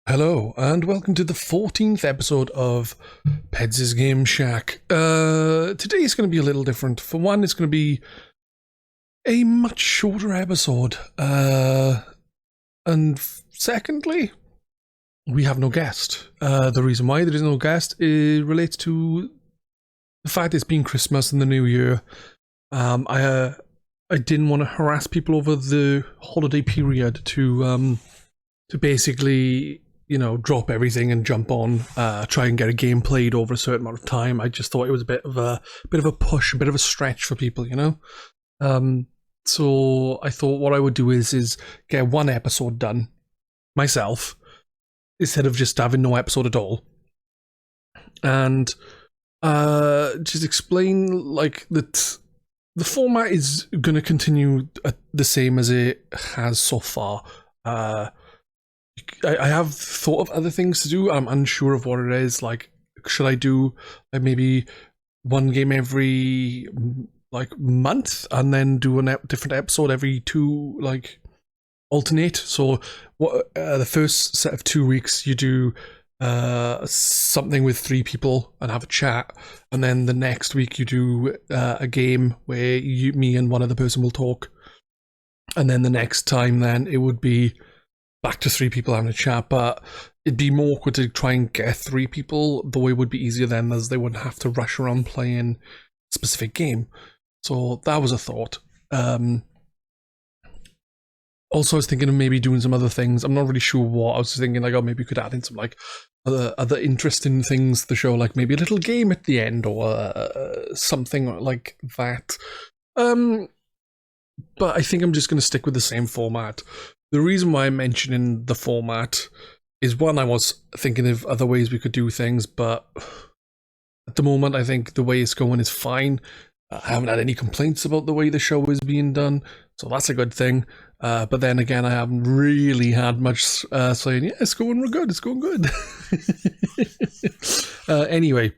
Hello, and welcome to the 14th episode of Pedz' Game Shack. Today is going to be a little different. For one, it's going to be a much shorter episode. And secondly, we have no guest. The reason why there is no guest relates to the fact it's been Christmas and the New Year. I didn't want to harass people over the holiday period to basically, drop everything and jump on, try and get a game played over a certain amount of time. I just thought it was a bit of a push, a bit of a stretch for people, So I thought what I would do is get one episode done myself instead of just having no episode at all, and just explain that the format is going to continue the same as it has so far. I have thought of other things to do. I'm unsure of what it is. Like, should I do maybe one game every month and then do a different episode every two, alternate? So what the first set of 2 weeks you do something with 3 people and have a chat, and then the next week you do a game where me and one other person will talk, and then the next time then it would be back to 3 people having a chat. But it'd be more awkward to try and get 3 people, though it would be easier then, as they wouldn't have to rush around playing a specific game. So that was a thought. Also, I was thinking of maybe doing some other things. I'm not really sure what. I was thinking maybe we could add in some other interesting things to the show, like maybe a little game at the end or something like that. But I think I'm just going to stick with the same format. The reason why I'm mentioning the format is, one, I was thinking of other ways we could do things, but at the moment I think the way it's going is fine. I haven't had any complaints about the way the show is being done, so that's a good thing. But then again, I haven't really had much saying, yeah, it's going good, it's going good. Anyway,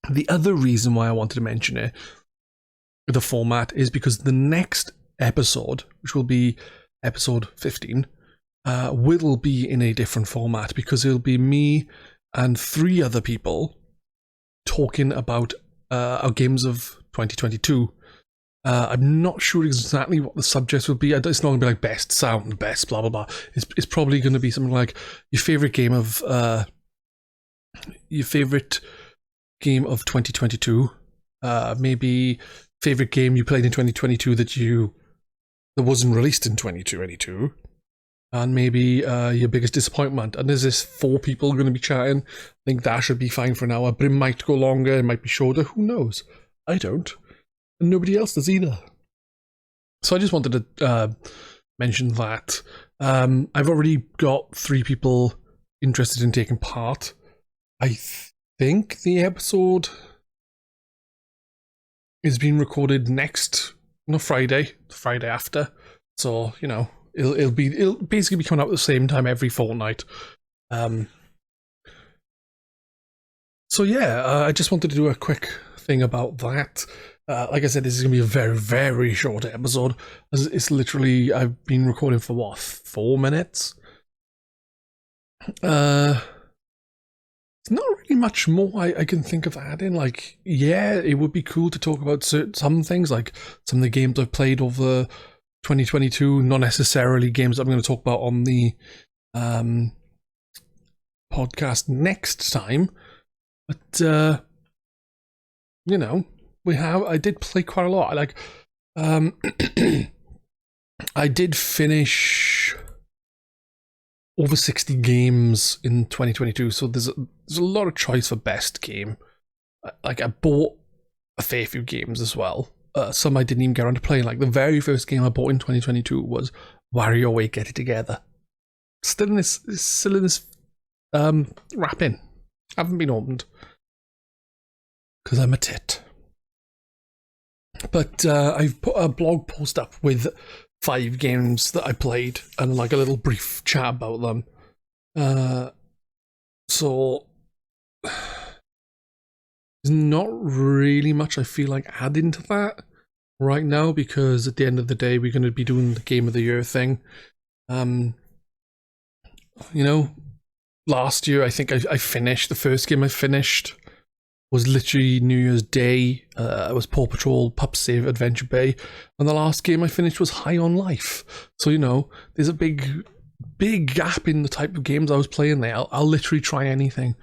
the other reason why I wanted to mention it, the format, is because the next episode, which will be episode 15, will be in a different format, because it'll be me and 3 other people talking about our games of 2022. I'm not sure exactly what the subjects will be. It's not going to be like best sound, best blah blah blah. It's probably going to be something like your favorite game of 2022. Maybe favorite game you played in 2022 that wasn't released in 2022, and maybe your biggest disappointment. And there's this 4 people going to be chatting. I think that should be fine for an hour, but it might go longer, it might be shorter, who knows? I don't, and nobody else does either. So I just wanted to mention that. I've already got 3 people interested in taking part. I think the episode is being recorded Friday after. So, it'll basically be coming out at the same time every fortnight. So yeah, I just wanted to do a quick thing about that. Like I said, this is going to be a very, very short episode. It's literally, I've been recording for 4 minutes? It's not really much more I can think of adding. It would be cool to talk about some things, like some of the games I've played over 2022, not necessarily games that I'm going to talk about on the podcast next time. But, I did play quite a lot. I did finish over 60 games in 2022, so there's a lot of choice for best game. I bought a fair few games as well. Some I didn't even get around to playing. Like the very first game I bought in 2022 was WarioWare Get It Together. Still in this wrapping. Haven't been opened because I'm a tit. But I've put a blog post up with 5 games that I played and a little brief chat about them. So there's not really much I feel like adding to that right now, because at the end of the day we're going to be doing the Game of the Year thing. last year, I think I finished, the first game I finished was literally New Year's Day. It was Paw Patrol, Pup Save Adventure Bay. And the last game I finished was High on Life. So, there's a big gap in the type of games I was playing there. I'll literally try anything.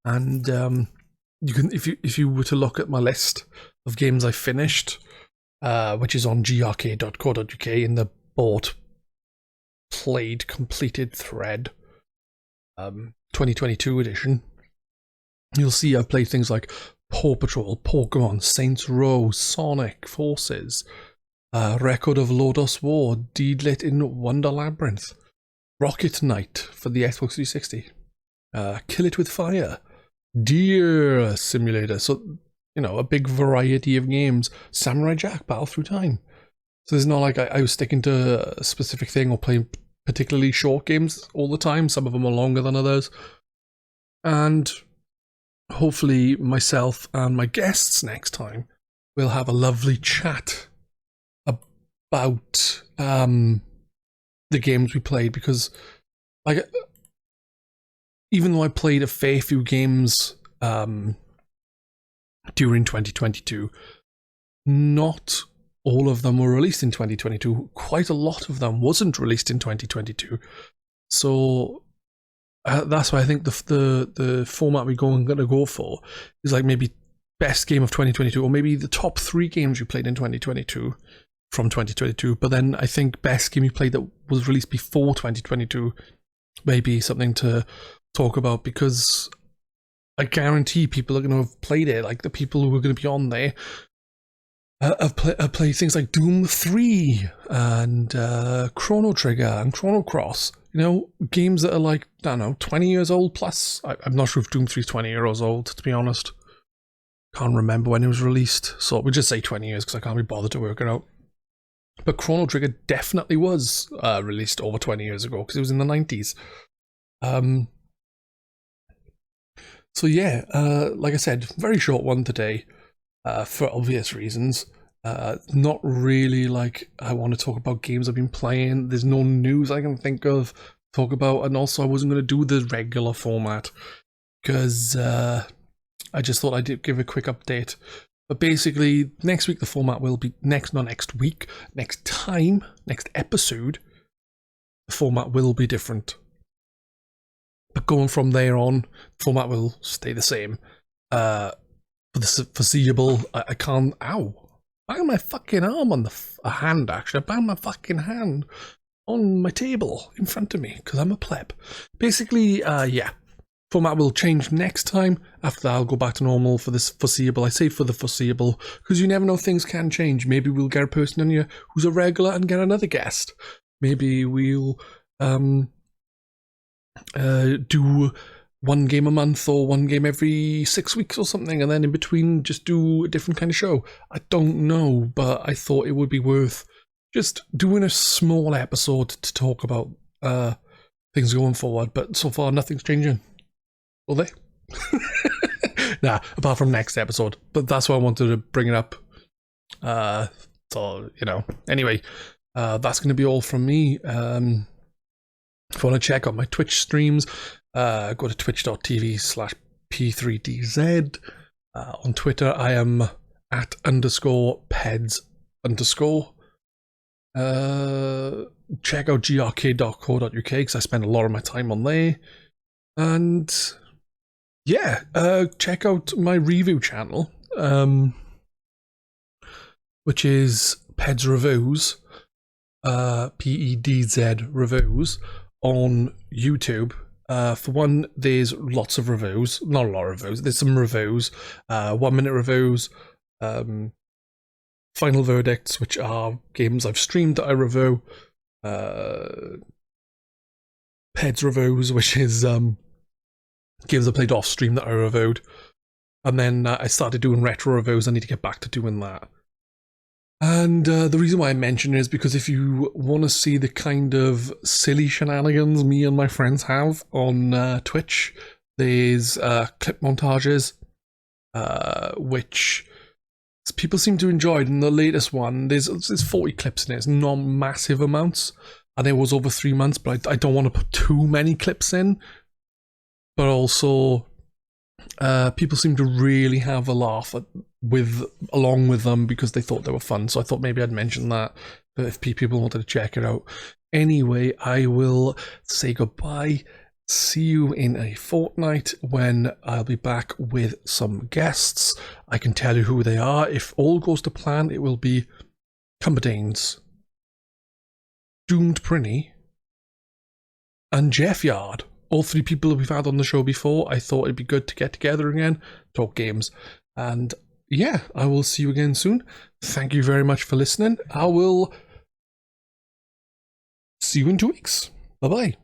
And you can, if you were to look at my list of games I finished, which is on grk.co.uk in the bought, played, completed thread, 2022 edition, you'll see I've played things like Paw Patrol, Pokemon, Saints Row, Sonic Forces, Record of Lodos War, Deedlit in Wonder Labyrinth, Rocket Knight for the Xbox 360, Kill It With Fire, Deer Simulator, so, a big variety of games, Samurai Jack, Battle Through Time. So it's not like I was sticking to a specific thing or playing particularly short games all the time. Some of them are longer than others. And hopefully myself and my guests next time will have a lovely chat about the games we played, because even though I played a fair few games during 2022, not all of them were released in 2022. Quite a lot of them wasn't released in 2022. So that's why I think the format we're going to go for is like maybe best game of 2022, or maybe the top 3 games you played in 2022 from 2022. But then I think best game you played that was released before 2022 may be something to talk about, because I guarantee people are going to have played it. Like the people who are going to be on there have played things like Doom 3 and Chrono Trigger and Chrono Cross. Games that are like, I don't know, 20 years old plus. I'm not sure if Doom 3 is 20 years old, to be honest. Can't remember when it was released, so we'll just say 20 years because I can't be bothered to work it out. But Chrono Trigger definitely was released over 20 years ago, because it was in the 90s. So yeah, like I said, very short one today, for obvious reasons. Not really like I want to talk about games I've been playing. There's no news I can think of to talk about, and also I wasn't going to do the regular format because I just thought I'd give a quick update. But basically, next week the format will be next episode, the format will be different. But going from there on, the format will stay the same. For the foreseeable, I can't. Ow! Bang my fucking arm on a hand, actually. I banged my fucking hand on my table in front of me because I'm a pleb. Basically, yeah. Format will change next time. After that, I'll go back to normal for this foreseeable. I say for the foreseeable because you never know, things can change. Maybe we'll get a person in here who's a regular and get another guest. Maybe we'll do one game a month or one game every 6 weeks or something, and then in between just do a different kind of show. I don't know, but I thought it would be worth just doing a small episode to talk about things going forward. But so far, nothing's changing. Will they? Nah, apart from next episode. But that's why I wanted to bring it up. So, Anyway, that's going to be all from me. If you want to check out my Twitch streams, go to twitch.tv/p3dz. On Twitter, I am at _Pedz_. Check out grk.co.uk because I spend a lot of my time on there. And yeah, check out my review channel, which is Pedz Reviews, PEDZ Reviews on YouTube. For one, there's lots of reviews, not a lot of reviews, there's some reviews, 1 minute reviews, final verdicts, which are games I've streamed that I review, Pedz Reviews, which is games I played off stream that I reviewed, and then I started doing retro reviews. I need to get back to doing that. And the reason why I mention it is because if you want to see the kind of silly shenanigans me and my friends have on Twitch, there's clip montages, which people seem to enjoy. In the latest one, there's 40 clips in it. It's not massive amounts, and it was over 3 months, but I don't want to put too many clips in. but also people seem to really have a laugh along with them because they thought they were fun. So I thought maybe I'd mention that if people wanted to check it out. Anyway, I will say goodbye. See you in a fortnight when I'll be back with some guests. I can tell you who they are. If all goes to plan, it will be Cumberdanes, Doomed Prinny, and Jeff Yard. All three people that we've had on the show before. I thought it'd be good to get together again, talk games. And yeah, I will see you again soon. Thank you very much for listening. I will see you in 2 weeks. Bye-bye.